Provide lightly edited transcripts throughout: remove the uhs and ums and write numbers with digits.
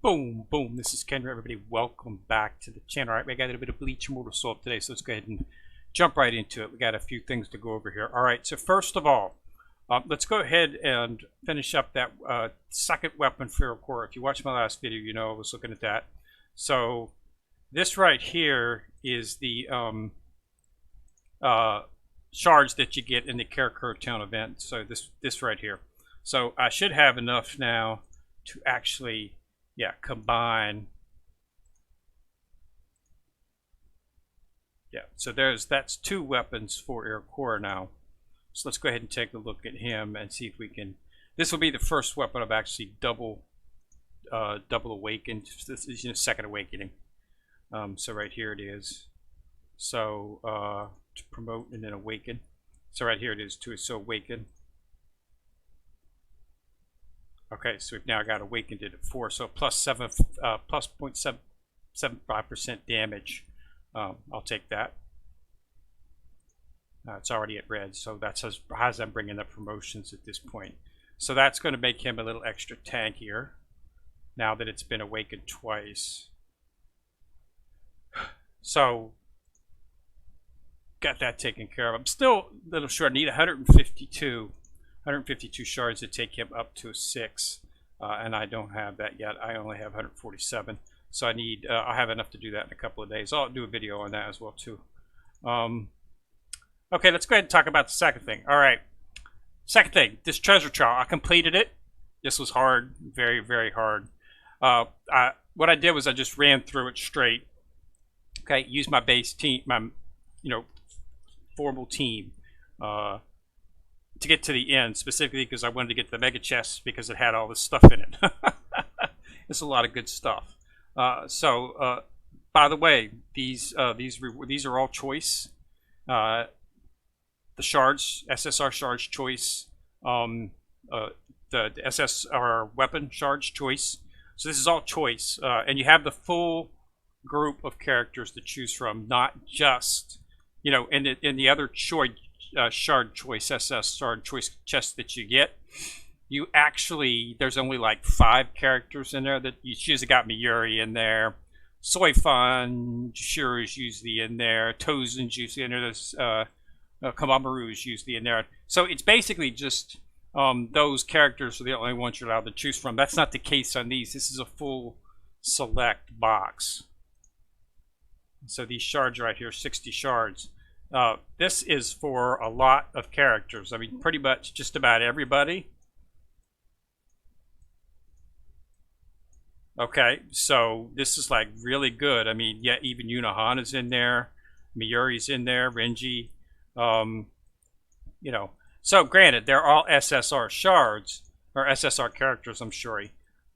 Boom, boom. This is Kendra. Everybody, welcome back to the channel. All right, we got a little bit of Bleach Immortal Assault today, so let's go ahead and jump right into it. We got a few things to go over here. All right, so first of all, let's go ahead and finish up that second weapon for your core. If you watched my last video, you know I was looking at that. So this right here is the shards that you get in the Character Town event. So this right here. So I should have enough now to actually combine. Yeah, so that's two weapons for Iroquois now. So let's go ahead and take a look at him and see if we can. This will be the first weapon I've actually double awakened. This is second awakening. So right here it is. So to promote and then awaken. So right here it is too. So awaken. Okay, so we've now got awakened it at 4, so plus 0.75% damage. I'll take that. It's already at red, so that's as I'm bringing up promotions at this point. So that's going to make him a little extra tankier now that it's been awakened twice. So got that taken care of. I'm still a little short. I need 152 shards to take him up to 6, and I don't have that yet. I only have 147, so I need I'll have enough to do that in a couple of days. I'll do a video on that as well too. Okay, let's go ahead and talk about the second thing. All right, second thing, this treasure trial, I completed it. This was hard, very, very hard. What I did was I just ran through it straight. Okay, used my base team, my formal team. To get to the end, specifically because I wanted to get to the mega chest because it had all this stuff in it. It's a lot of good stuff. By the way, these are all choice. The shards, SSR shards choice. The SSR weapon shards choice. So this is all choice, and you have the full group of characters to choose from, not just in the other choice. Shard choice, SS shard choice chest that you get, you actually, there's only like 5 characters in there that you choose. It got Miyuri in there, Soifan sure is usually in there, Tozen's usually in there, there's Kamamaru is usually in there. So it's basically just those characters are the only ones you're allowed to choose from. That's not the case on these. This is a full select box. So these shards right here, 60 shards. This is for a lot of characters. I mean, pretty much just about everybody. Okay, so this is like really good. I mean, yeah, even Unohana's in there, Miyuri's in there, Renji. So granted, they're all SSR shards or SSR characters. I'm sure.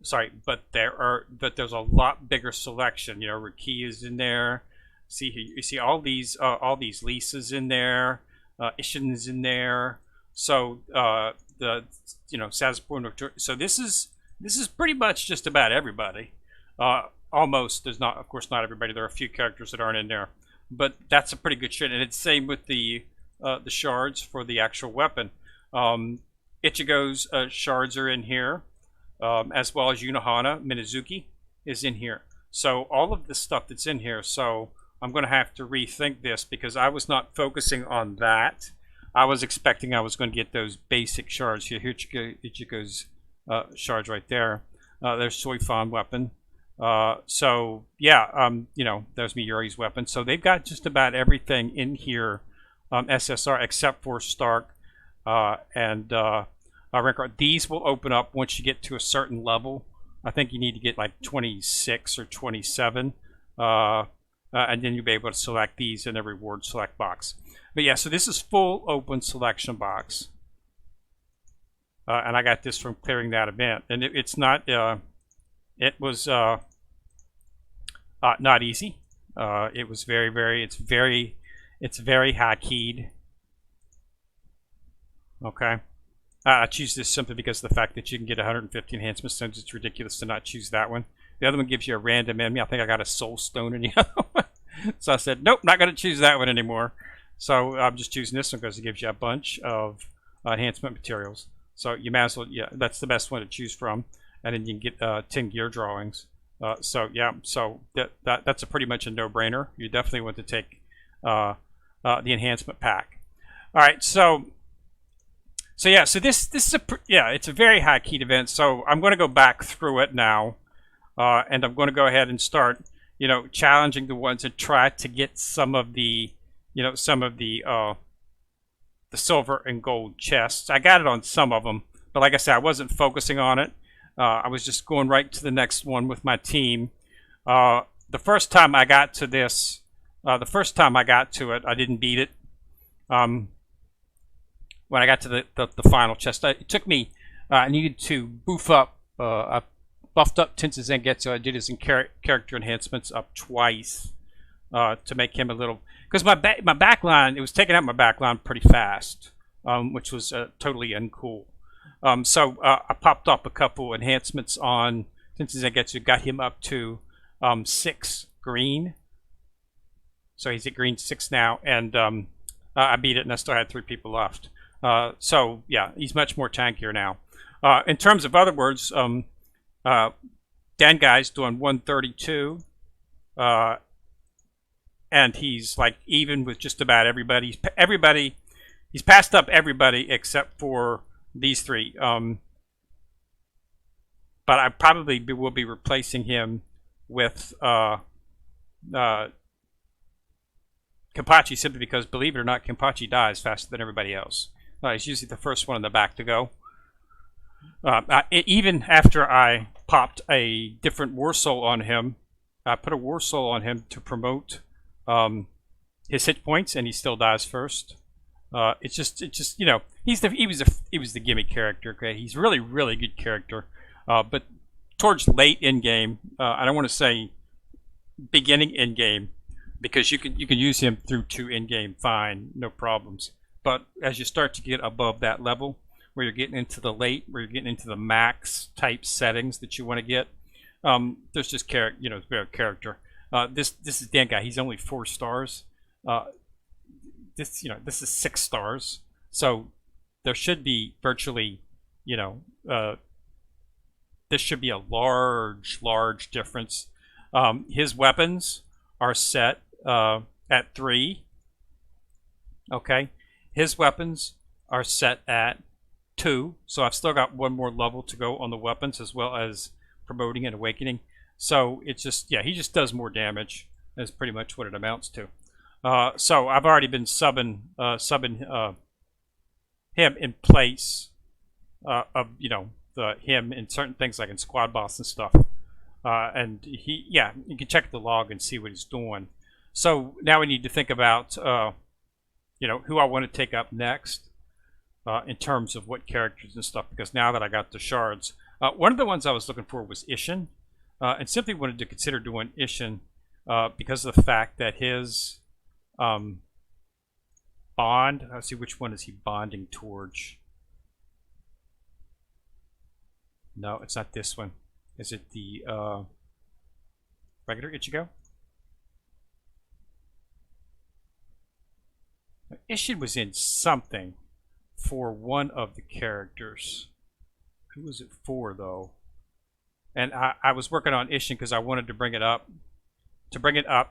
Sorry, but there's a lot bigger selection. Riki is in there. See here, you see all these Lisas in there, Ishin's in there. So Sazapur. So this is pretty much just about everybody. Almost. There's not, of course, not everybody. There are a few characters that aren't in there, but that's a pretty good shit. And it's same with the shards for the actual weapon. Ichigo's shards are in here, as well as Unohana. Minazuki is in here. So all of the stuff that's in here. So I'm going to have to rethink this because I was not focusing on that. I was expecting I was going to get those basic shards here. Here Ichigo's shards right there. There's Soifan weapon. There's Miyuri's weapon. So they've got just about everything in here, SSR, except for Stark and Record. These will open up once you get to a certain level. I think you need to get like 26 or 27. And then you'll be able to select these in the reward select box. But yeah, so this is full open selection box. And I got this from clearing that event. And it's not, it was not easy. It was it's very high keyed. Okay. I choose this simply because of the fact that you can get 150 enhancement stones. It's ridiculous to not choose that one. The other one gives you a random enemy. I think I got a soul stone in the other one. So I said, nope, not going to choose that one anymore. So I'm just choosing this one because it gives you a bunch of enhancement materials. So you might as well, yeah, that's the best one to choose from. And then you can get 10 gear drawings. So yeah, so that's a pretty much a no-brainer. You definitely want to take the enhancement pack. All right, so yeah, so this is yeah, it's a very high keyed event. So I'm going to go back through it now, and I'm going to go ahead and start, challenging the ones and try to get some of the, some of the silver and gold chests. I got it on some of them, but like I said, I wasn't focusing on it. I was just going right to the next one with my team. The first time I got to this, the first time I got to it, I didn't beat it. When I got to the final chest, it took me, I needed to boof up, I buffed up Tensei Zangetsu. I did his character enhancements up twice to make him a little, because my backline, it was taking out my backline pretty fast, which was totally uncool. So I popped up a couple enhancements on Tensei Zangetsu, got him up to 6 green. So he's at green 6 now, and I beat it, and I still had 3 people left. So yeah, he's much more tankier now. In terms of other words, Dengai's doing 132, and he's like even with just about everybody. He's passed up everybody except for these 3. But I probably will be replacing him with Kenpachi, simply because, believe it or not, Kenpachi dies faster than everybody else. He's usually the first one in the back to go. Even after I popped a different War Soul on him, I put a War Soul on him to promote his hit points, and he still dies first. It's just he was the gimmick character. Okay, he's really good character, but towards late in game, I don't want to say beginning in game, because you can use him through to in game fine, no problems. But as you start to get above that level, where you're getting into the late, where you're getting into the max type settings that you want to get, there's just character. This is Dengai. He's only 4 stars. This is 6 stars. So there should be virtually, this should be a large difference. His weapons are set at 3. Okay. His weapons are set at 2, so I've still got 1 more level to go on the weapons, as well as promoting and awakening. So it's just, yeah, he just does more damage. That's pretty much what it amounts to. So I've already been subbing him in place of him in certain things, like in squad boss and stuff. And you can check the log and see what he's doing. So now we need to think about who I want to take up next in terms of what characters and stuff, because now that I got the shards, one of the ones I was looking for was Ishin, and simply wanted to consider doing Ishin because of the fact that his bond, let's see, which one is he bonding towards? No, it's not this one. Is it the regular Ichigo? Ishin was in something for one of the characters. Who was it for, though? And I was working on Ishin because I wanted to bring it up.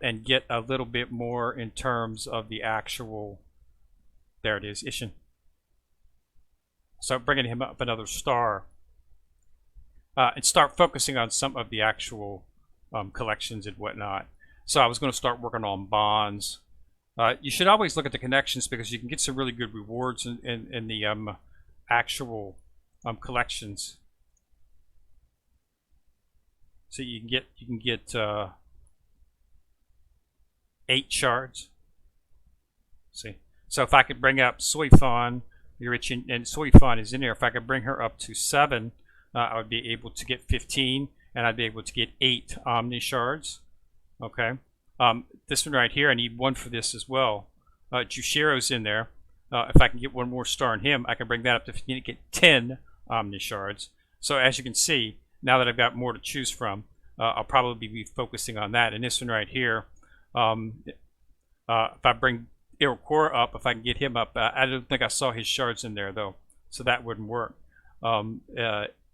And get a little bit more in terms of the actual... There it is, Ishin. So bringing him up another star. And start focusing on some of the actual collections and whatnot. So I was going to start working on bonds. You should always look at the connections, because you can get some really good rewards in the actual collections. So you can get 8 shards. See, so if I could bring up Soifan, and Soifan is in there. If I could bring her up to 7, I would be able to get 15, and I'd be able to get 8 Omni shards. Okay. This one right here, I need 1 for this as well. Jushiro's in there. If I can get 1 more star on him, I can bring that up to 15 to get 10 Omni shards. So as you can see, now that I've got more to choose from, I'll probably be focusing on that. And this one right here, if I bring Iroquois up, if I can get him up, I don't think I saw his shards in there though, so that wouldn't work.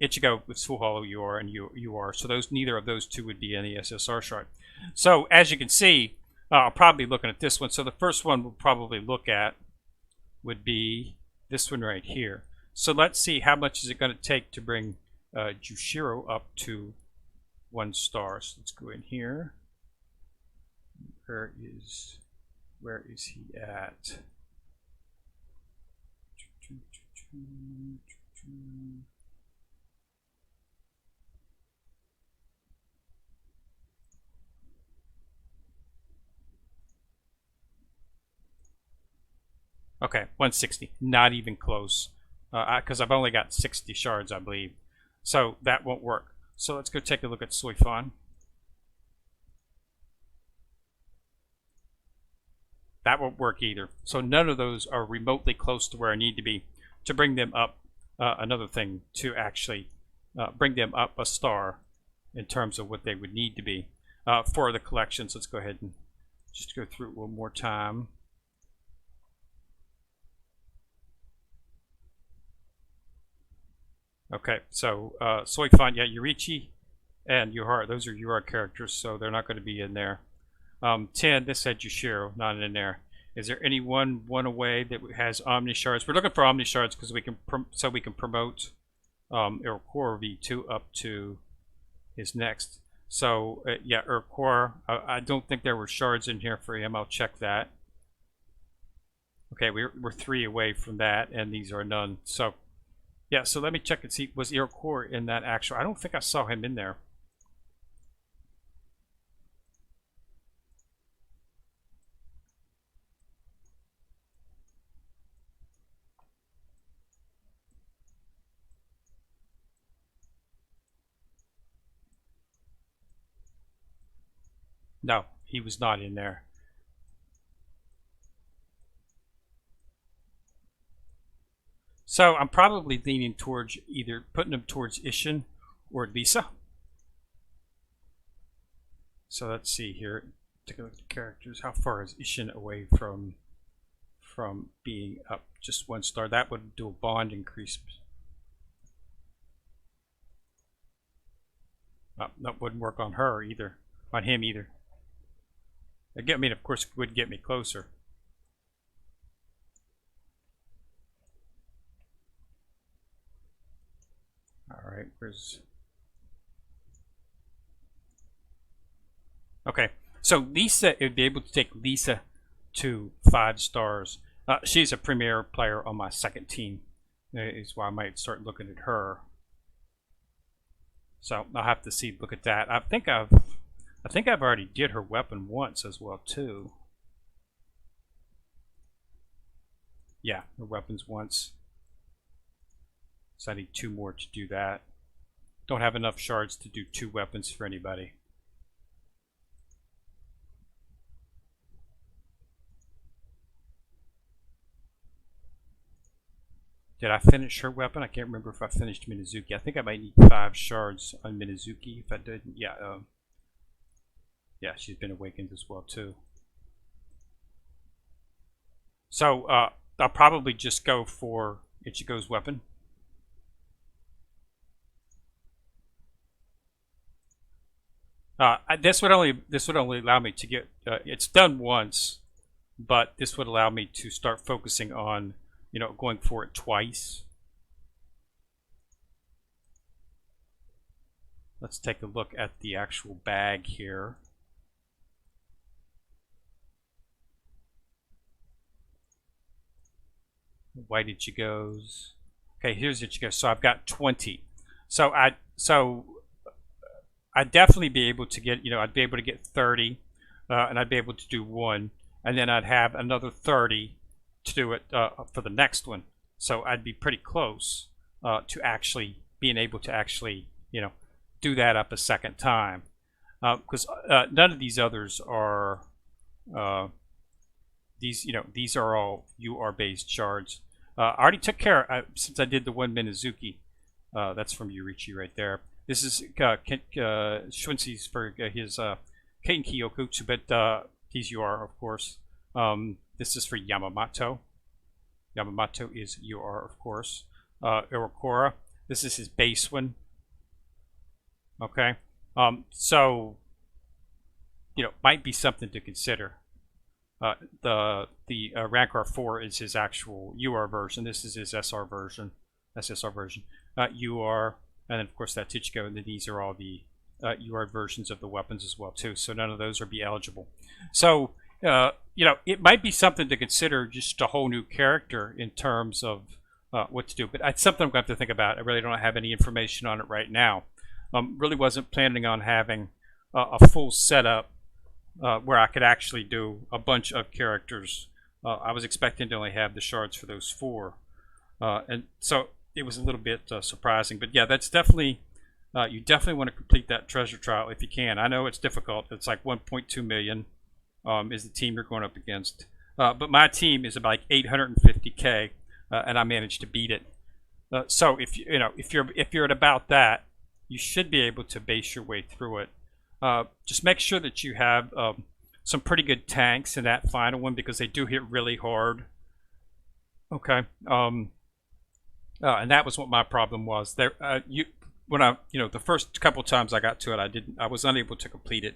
Ichigo with full hollow UR and UR. So those neither of those two would be any SSR shard. So as you can see, I'll probably be looking at this one. So the first one we'll probably look at would be this one right here. So let's see how much is it going to take to bring Jushiro up to 1 star. So let's go in here. Where is he at? Okay, 160. Not even close. Because I've only got 60 shards, I believe. So that won't work. So let's go take a look at Soifan. That won't work either. So none of those are remotely close to where I need to be to bring them up. Another thing to actually bring them up a star in terms of what they would need to be for the collections. Let's go ahead and just go through it one more time. Okay, so Soifan, yeah, Yurichi and Yuhara, those are UR characters, so they're not going to be in there. 10, this had Jushiro, not in there. Is there any one away that has Omni Shards? We're looking for Omni Shards because we can promote Iroquois V2 up to his next. So yeah, Iroquois. I don't think there were shards in here for him. I'll check that. Okay, we're 3 away from that, and these are none. So yeah, so let me check and see, was Iroquois in that actual? I don't think I saw him in there. No, he was not in there. So I'm probably leaning towards either putting him towards Ishin or Lisa. So let's see here. Take a look at the characters. How far is Ishin away from being up just 1 star? That would do a bond increase. That wouldn't work on her either. On him either. I mean, of course, it would get me closer. All right, where's... Okay, so Lisa, it would be able to take Lisa to 5 stars. She's a premier player on my second team. Is why I might start looking at her. So I'll have to look at that. I think I've already did her weapon once as well too. Yeah, her weapons once. So I need 2 more to do that. Don't have enough shards to do 2 weapons for anybody. Did I finish her weapon? I can't remember if I finished Minazuki. I think I might need 5 shards on Minazuki. If I didn't, yeah. Yeah, she's been awakened as well too. So I'll probably just go for Ichigo's weapon. This would only allow me to get. It's done once, but this would allow me to start focusing on, going for it twice. Let's take a look at the actual bag here. White Ichigos. Okay, here's Ichigo. So I've got 20. So I'd definitely be able to get, I'd be able to get 30, and I'd be able to do 1, and then I'd have another 30 to do it for the next one. So I'd be pretty close to actually being able to actually, do that up a second time, because none of these others are these are all UR based shards. I already took care since I did the 1 Minazuki. That's from Yurichi right there. This is Shunsi's for his Keiten Kyokutsu, but he's UR, of course. This is for Yamamoto. Yamamoto is UR, of course. Iroquois. This is his base one. Okay. So might be something to consider. The Rancor 4 is his actual UR version. This is his SR version, SSR version. UR, and then of course that's Ichigo, and then these are all the UR versions of the weapons as well too. So none of those are be eligible. So it might be something to consider, just a whole new character in terms of what to do. But it's something I'm going to have to think about. I really don't have any information on it right now. Really wasn't planning on having a full setup where I could actually do a bunch of characters. I was expecting to only have the shards for those 4. And so it was a little bit surprising. But yeah, that's definitely, you definitely want to complete that treasure trial if you can. I know it's difficult. It's like 1.2 million is the team you're going up against. But my team is about like 850K, and I managed to beat it. So if you're at about that, you should be able to base your way through it. Just make sure that you have some pretty good tanks in that final one, because they do hit really hard. Okay, and that was what my problem was. There, when I, the first couple times I got to it, I was unable to complete it.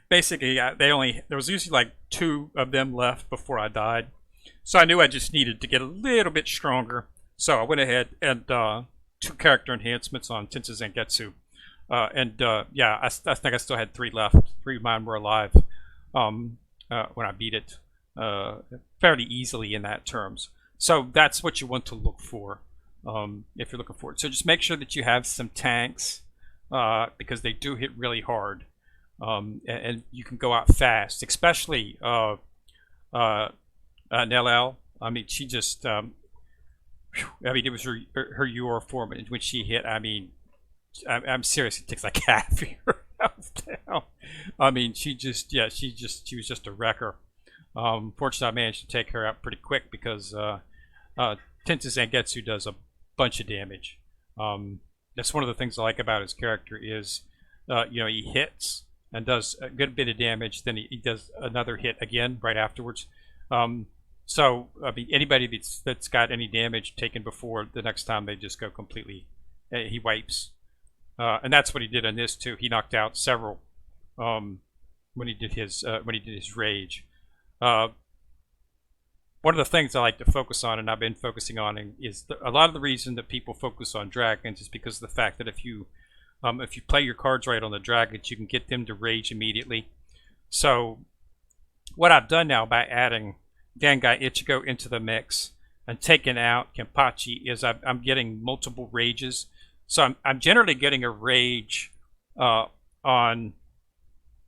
Basically, there was usually like 2 of them left before I died, so I knew I just needed to get a little bit stronger. So I went ahead and 2 character enhancements on Tensei Zangetsu. Yeah, I think I still had 3 left. 3 of mine were alive when I beat it fairly easily in that terms. So that's what you want to look for if you're looking for it. So just make sure that you have some tanks because they do hit really hard, and you can go out fast, especially Nell. I mean, she just it was her UR form, and when she hit, I'm serious, it takes like half your health down. I mean, she was just a wrecker. Fortunately, I managed to take her out pretty quick because Tensei Zangetsu does a bunch of damage. That's one of the things I like about his character is, he hits and does a good bit of damage, then he does another hit again right afterwards. So, I mean, anybody that's got any damage taken before, the next time they just go completely, he wipes. And that's what he did on this too. He knocked out several when he did his rage. One of the things I like to focus on, and I've been focusing on, is a lot of the reason that people focus on dragons is because of the fact that if you play your cards right on the dragons, you can get them to rage immediately. So what I've done now by adding Dangai Ichigo into the mix and taking out Kenpachi is I'm getting multiple rages. So I'm generally getting a rage on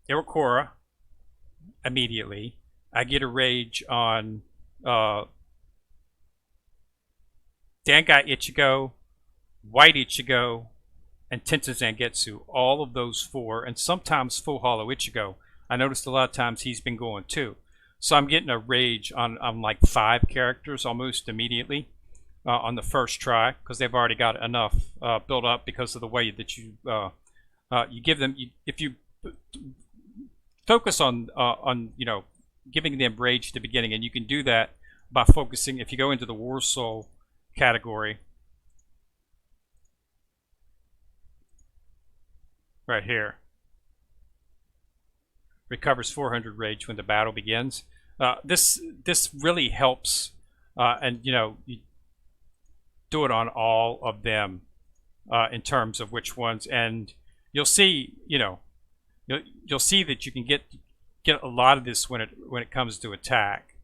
Iwakura immediately. I get a rage on Dangai Ichigo, White Ichigo, and Tensei Zangetsu. All of those 4, and sometimes Full Hollow Ichigo. I noticed a lot of times he's been going too. So I'm getting a rage on like 5 characters almost immediately on the first try, because they've already got enough built up because of the way that you give them. If you focus on giving them rage at the beginning, and you can do that by focusing. If you go into the War Soul category right here, recovers 400 rage when the battle begins. This really helps, and you do it on all of them in terms of which ones, and you'll see you'll see that you can get a lot of this when it comes to attack.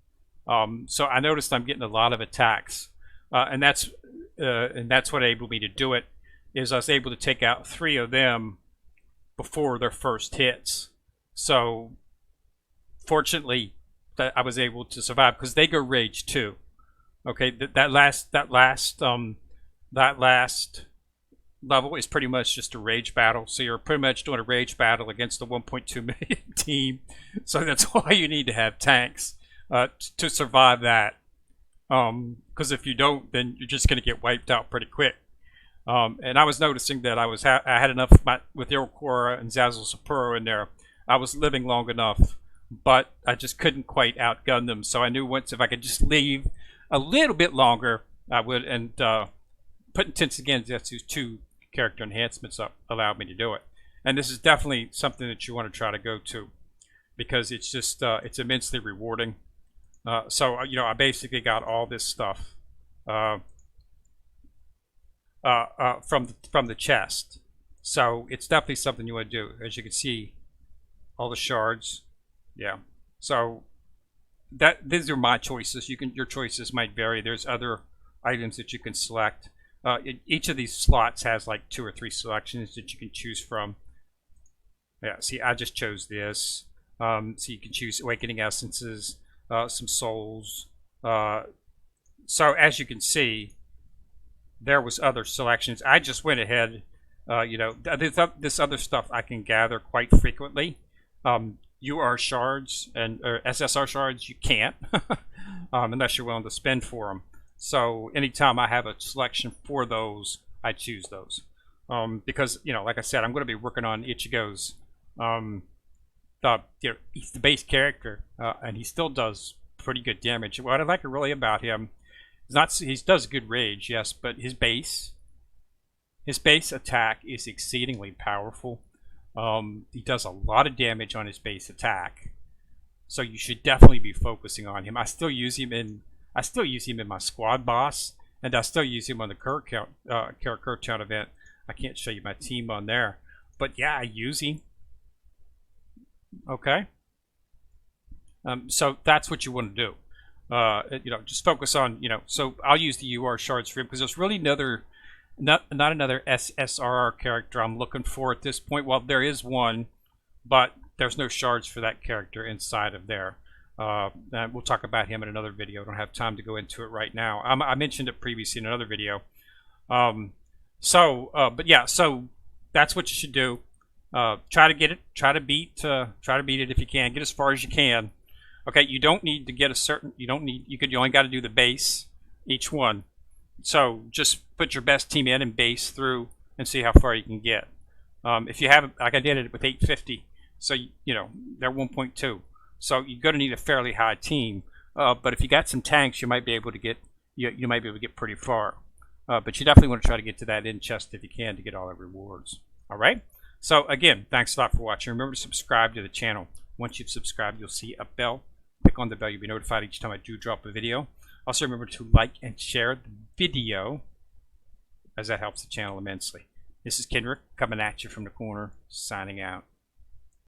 So I noticed I'm getting a lot of attacks, and that's what enabled me to do it. Is I was able to take out 3 of them before their first hits. So fortunately, that I was able to survive, because they go rage too. Okay, that last level is pretty much just a rage battle. So you're pretty much doing a rage battle against the 1.2 million team. So that's why you need to have tanks to survive that. Because if you don't, then you're just going to get wiped out pretty quick. And I was noticing that I had enough with Iroquois and Zazzle Sapporo in there. I was living long enough, but I just couldn't quite outgun them. So I knew once if I could just leave a little bit longer, I would, and putting Tints again, that's those 2 character enhancements up allowed me to do it. And this is definitely something that you want to try to go to, because it's just it's immensely rewarding. So you know, I basically got all this stuff from the chest. So it's definitely something you want to do. As you can see, all the shards. Yeah. So these are my choices. Your choices might vary. There's other items that you can select. Each of these slots has like 2 or 3 selections that you can choose from. Yeah. See, I just chose this. So you can choose awakening essences, some souls. So as you can see, there was other selections. I just went ahead. You know, this other stuff I can gather quite frequently. UR shards and SSR shards you can't unless you're willing to spend for them. So anytime I have a selection for those, I choose those because, you know, like I said, I'm going to be working on Ichigo's. You know, he's the base character and he still does pretty good damage. What I like really about him is he does good rage, yes, but his base attack is exceedingly powerful. He does a lot of damage on his base attack, so you should definitely be focusing on him. I still use him in my squad boss, and I still use him on the Cur count event. I can't show you my team on there, but yeah, I use him. Okay, so that's what you want to do. You know, just focus on, you know. So I'll use the UR shards for him because there's really not another SSR character I'm looking for at this point. Well, there is one, but there's no shards for that character inside of there. And we'll talk about him in another video. I don't have time to go into it right now. I mentioned it previously in another video. But yeah, so that's what you should do. Try to get it. Try to beat it if you can. Get as far as you can. Okay, you don't need to get a certain. You only got to do the base each one. So just put your best team in and base through and see how far you can get. If you have, like I did it with 850, so you know they're 1.2. So you're going to need a fairly high team. But if you got some tanks, you might be able to get you might be able to get pretty far. But you definitely want to try to get to that end chest if you can to get all the rewards. All right. So again, thanks a lot for watching. Remember to subscribe to the channel. Once you've subscribed, you'll see a bell. Click on the bell. You'll be notified each time I do drop a video. Also, remember to like and share the video, as that helps the channel immensely. This is Kendrick coming at you from the corner, signing out.